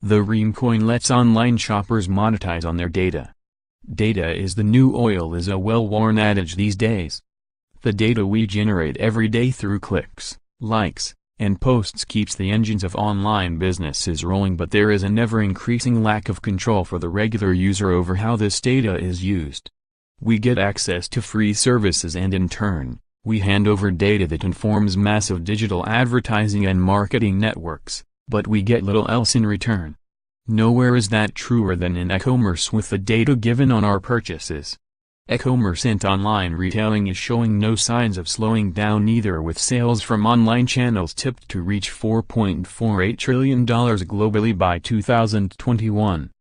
The REME-coin lets online shoppers monetize on their data. Data is the new oil is a well-worn adage these days. The data we generate every day through clicks, likes, and posts keeps the engines of online businesses rolling, but there is an ever-increasing lack of control for the regular user over how this data is used. We get access to free services and in turn, we hand over data that informs massive digital advertising and marketing networks, but we get little else in return. Nowhere is that truer than in Ecommerce with the data given on our purchases. Ecommerce and online retailing is showing no signs of slowing down either, with sales from online channels tipped to reach $4.48 trillion globally by 2021.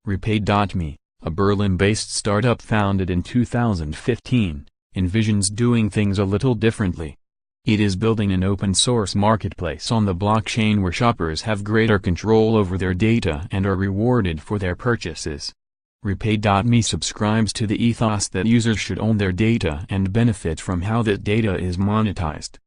REPAY.me, a Berlin-based startup founded in 2015, envisions doing things a little differently. It is building an open-source marketplace on the blockchain where shoppers have greater control over their data and are rewarded for their purchases. REPAY.me subscribes to the ethos that users should own their data and benefit from how that data is monetized.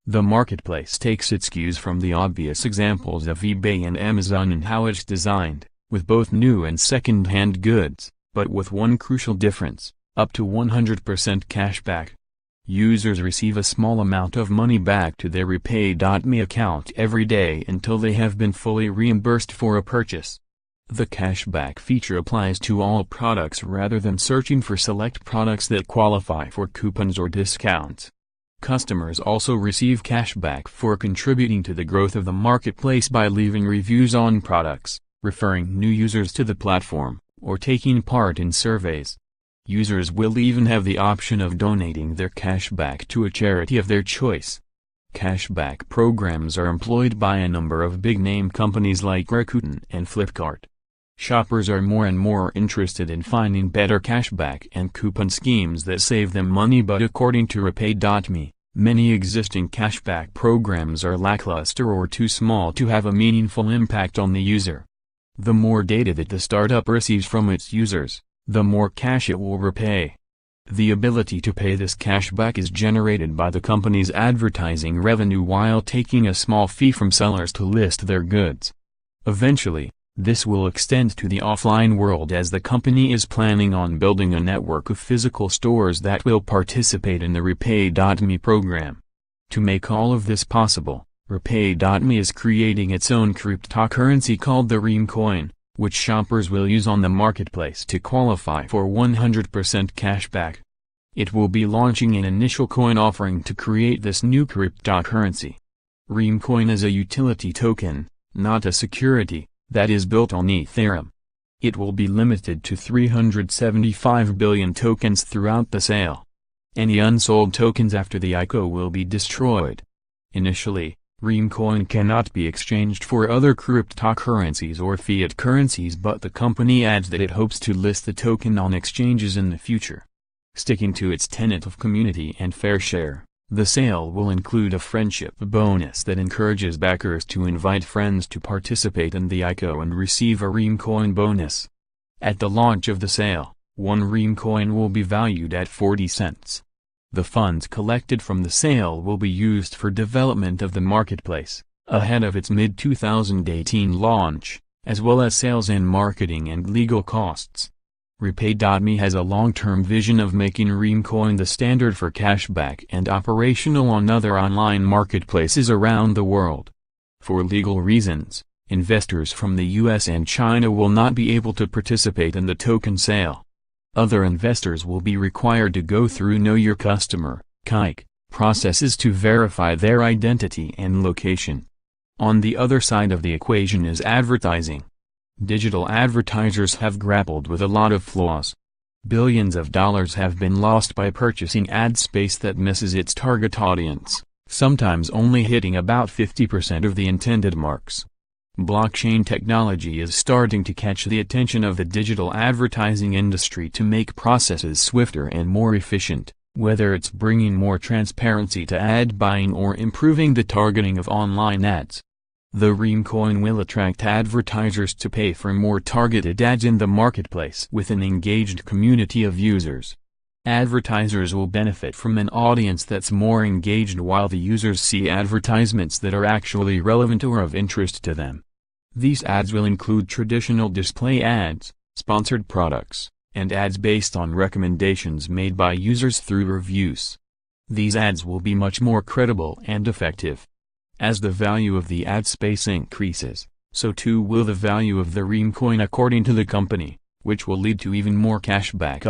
The marketplace takes its cues from the obvious examples of eBay and Amazon and how it's designed, with both new and second-hand goods, but with one crucial difference: up to 100% cashback. Users receive a small amount of money back to their REPAY.me account every day until they have been fully reimbursed for a purchase. The cashback feature applies to all products rather than searching for select products that qualify for coupons or discounts. Customers also receive cashback for contributing to the growth of the marketplace by leaving reviews on products, referring new users to the platform, or taking part in surveys. Users will even have the option of donating their cashback to a charity of their choice. Cashback programs are employed by a number of big-name companies like Rakuten and Flipkart. Shoppers are more and more interested in finding better cashback and coupon schemes that save them money, but according to REPAY.me, many existing cashback programs are lackluster or too small to have a meaningful impact on the user. The more data that the startup receives from its users, the more cash it will repay. The ability to pay this cashback is generated by the company's advertising revenue while taking a small fee from sellers to list their goods. Eventually, this will extend to the offline world as the company is planning on building a network of physical stores that will participate in the REPAY.me program. To make all of this possible, REPAY.me is creating its own cryptocurrency called the REME-coin, which shoppers will use on the marketplace to qualify for 100% cashback. It will be launching an initial coin offering to create this new cryptocurrency. REME-coin is a utility token, not a security, that is built on Ethereum. It will be limited to 375 billion tokens throughout the sale. Any unsold tokens after the ICO will be destroyed. Initially, REME-coin cannot be exchanged for other cryptocurrencies or fiat currencies, but the company adds that it hopes to list the token on exchanges in the future. Sticking to its tenet of community and fair share, the sale will include a friendship bonus that encourages backers to invite friends to participate in the ICO and receive a REME-coin bonus. At the launch of the sale, one REME-coin will be valued at 40 cents. The funds collected from the sale will be used for development of the marketplace, ahead of its mid-2018 launch, as well as sales and marketing and legal costs. REPAY.me has a long-term vision of making REME-coin the standard for cashback and operational on other online marketplaces around the world. For legal reasons, investors from the US and China will not be able to participate in the token sale. Other investors will be required to go through Know Your Customer (KYC) processes to verify their identity and location. On the other side of the equation is advertising. Digital advertisers have grappled with a lot of flaws. Billions of dollars have been lost by purchasing ad space that misses its target audience, sometimes only hitting about 50% of the intended marks. Blockchain technology is starting to catch the attention of the digital advertising industry to make processes swifter and more efficient, whether it's bringing more transparency to ad buying or improving the targeting of online ads. The REME-coin will attract advertisers to pay for more targeted ads in the marketplace with an engaged community of users. Advertisers will benefit from an audience that's more engaged while the users see advertisements that are actually relevant or of interest to them. These ads will include traditional display ads, sponsored products, and ads based on recommendations made by users through reviews. These ads will be much more credible and effective. As the value of the ad space increases, so too will the value of the REME-coin according to the company, which will lead to even more cashback